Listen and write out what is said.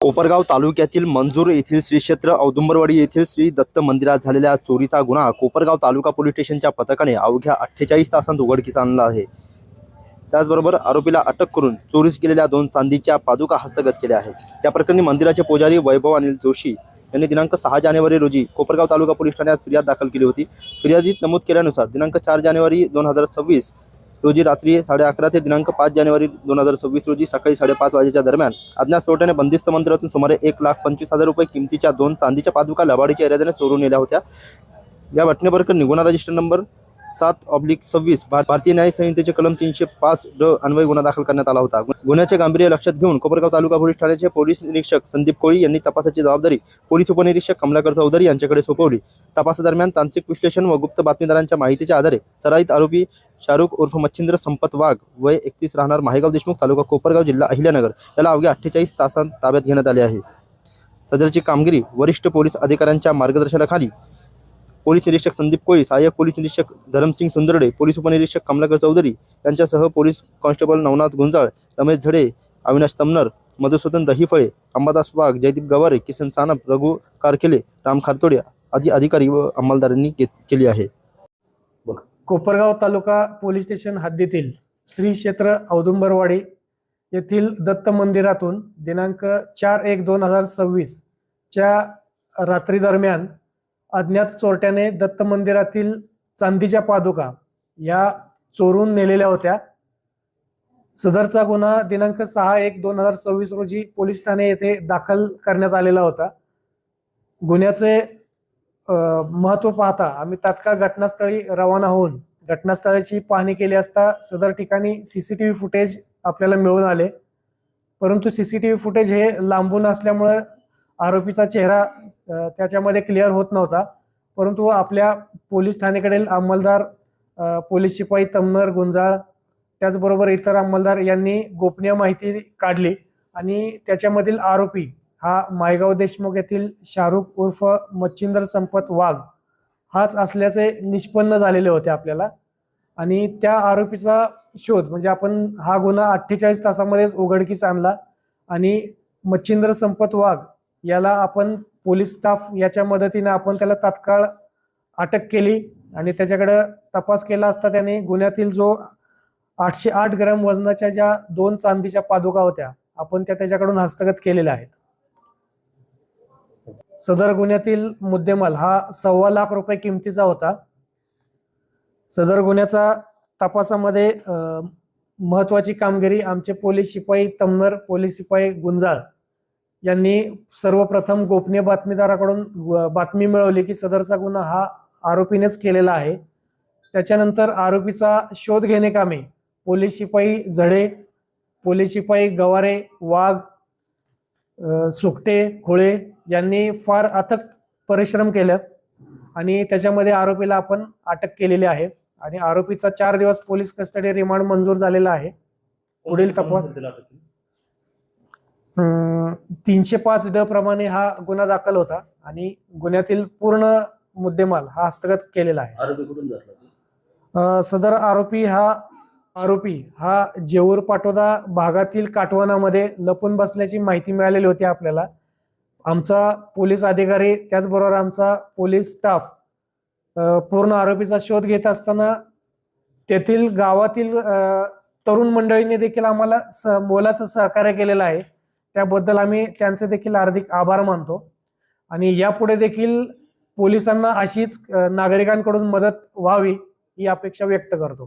कोपरगाव तालुक्यातील मंजूर येथील श्री क्षेत्र औदुंबरवाडी येथील श्री दत्त मंदिरात झालेल्या चोरीचा गुन्हा कोपरगाव तालुका पोलीस स्टेशनच्या पथकाने अवघ्या 48 तासांत उघडकीस आणला आहे। त्याचबरोबर आरोपीला अटक करून चोरीस गेलेल्या 2 चांदीच्या पादुका हस्तगत केल्या आहेत। त्या प्रकरणी मंदिराचे पुजारी वैभव अनिल जोशी यांनी दिनांक 6 जानेवारी रोजी कोपरगाव तालुका पोलीस ठाण्यात फिर्याद दाखल केली होती। फिर्यादीत नमूद केल्यानुसार दिनांक 4 जानेवारी 2026 रोजी रात्री 11:30 ते दिनांक 5 जानेवारी 2026 रोजी सकाळी 5:30 वाजेच्या दरम्यान अज्ञात चोरट्याने बंदिस्त मंदिरातून सुमारे 1,25,000 रुपये किमतीच्या 2 चांदीच्या पादुका लबाडीच्या इराद्याने चोरून नेल्या होत्या। या घटनेप्रकरणी गुन्हा रजिस्टर नंबर 7/26 भारतीय न्याय संहितेचे कलम 305 ड अन्वय गुन्हा दाखल करण्यात आला होता। गुन्ह्याचे गांभीर्य लक्षात घेऊन कोपरगाव तालुका पोलीस ठाण्याचे पोलीस निरीक्षक संदीप कोळी यांनी तपासाची जबाबदारी पोलीस उपनिरीक्षक कमलाकर चौधरी यांच्याकडे सोपवली। तपासादरम्यान तांत्रिक विश्लेषण व गुप्त बातमीदारांच्या माहितीच्या आधारे सराईत आरोपी शाहरुख उर्फ मच्छिंद्र संपत वाघ वय 31 राहणार माहेगाव देशमुख तालुका कोपरगाव जिल्हा अहिल्यानगर याला अवघ्या 48 तासांत ताब्यात घेण्यात आले आहे। सदरची कामगिरी वरिष्ठ पोलीस अधिकाऱ्यांच्या मार्गदर्शनाखाली पोलीस निरीक्षक संदीप कोळी, सहाय्यक पोलीस निरीक्षक धरमसिंग सुंदरडे, पोलीस उपनिरीक्षक कमलाकर चौधरी यांच्यासह पोलीस कॉन्स्टेबल नवनाथ गुंजाळ, रमेश झडे, अविनाश तमनर, मधुसूदन दहीफळे, अंबादास वाघ, जयदीप गवारे, किसन सानप, रघु कारखेले, राम खारतोडे आदी अधिकारी व अंमलदारांनी केली आहे। कोपरगाव तालुका पोलीस स्टेशन हद्दीतील श्री क्षेत्र औदुंबरवाडी येथील दत्त मंदिरातून दिनांक 4/1/2026 च्या रात्री दरम्यान अज्ञात चोरट्याने दत्त मंदिरातील चांदीच्या पादुका या चोरून नेलेल्या होत्या। सदरचा गुन्हा दिनांक 6/1/2026 रोजी पोलीस ठाणे येथे दाखल करण्यात आलेला होता। गुन्ह्याचे महत्त्व पाहता आम्ही तात्काळ घटनास्थळी रवाना होऊन घटनास्थळाची पाहणी केली असता सदर ठिकाणी CCTV फुटेज आपल्याला मिळून आले, परंतु CCTV फुटेज हे लांबून असल्यामुळे आरोपीचा चेहरा त्याच्यामध्ये क्लिअर होत नव्हता। परंतु आपल्या पोलीस ठाण्याकडील अंमलदार पोलीस शिपाई तमनर गुंजाळ त्याचबरोबर इतर अंमलदार यांनी गोपनीय माहिती काढली आणि त्याच्यामधील आरोपी हा मायगाव देशमुख येथील शाहरुख उर्फ मच्छिंद्र संपत वाघ हाच असल्याचे निष्पन्न झालेले होते आपल्याला। आणि त्या आरोपीचा शोध म्हणजे आपण हा गुन्हा 48 तासामध्येच उघडकीस आणला आणि मच्छिंद्र संपत वाघ याला आपण पोलीस स्टाफ याच्या मदतीने आपण त्याला तात्काळ अटक केली आणि त्याच्याकडे तपास केला असता त्याने गुन्ह्यातील जो 808 ग्रॅम वजनाच्या ज्या 2 चांदीच्या पादुका होत्या आपण त्याच्याकडून हस्तगत केलेल्या आहेत। सदर गुन्ह्यातील मुद्देमाल हा 1.25 लाख रुपये किमतीचा होता। सदर गुन्ह्याचा तपासामध्ये महत्त्वाची कामगिरी आमचे पोलीस शिपाई तमनर, पोलीस शिपाई गुंजाळ यांनी सर्वप्रथम गोपनीय बातमीदाराकडून बातमी मिळवली की सदरचा गुन्हा हा आरोपीनेच केलेला आहे। त्याच्यानंतर आरोपीचा शोध घेणे कामे पोलीस शिपाई झडे, पोलीस शिपाई गवारे, वाघ, सुकटे, खोळे यांनी फार अथक परिश्रम केले आणि त्याच्यामध्ये आरोपीला आपण अटक केलेली आहे आणि आरोपीचा 4 दिवस पोलीस कस्टडी रिमांड मंजूर झालेला आहे। पुढील तपास 305 ड प्रमाणे हा गुन्हा दाखल होता आणि गुन्ह्यातील पूर्ण मुद्देमाल हा हस्तगत केलेला आहे। आरोपी कुठून जातला? सदर आरोपी हा जेऊर पाटोदा भागातील काटवनामध्ये लपून बसल्याची माहिती मिळालेली होती आपल्याला। आमचा पोलीस अधिकारी त्याचबरोबर आमचा पोलीस स्टाफ पूर्ण आरोपीचा शोध घेत असताना तेथील गावातील तरुण मंडळीने देखील आम्हाला मोलाचं सहकार्य केलेलं आहे। त्याबद्दल आम्ही त्यांचे देखील हार्दिक आभार मानतो आणि यापुढे देखील पोलिसांना अशीच नागरिकांकडून मदत व्हावी ही अपेक्षा व्यक्त करतो।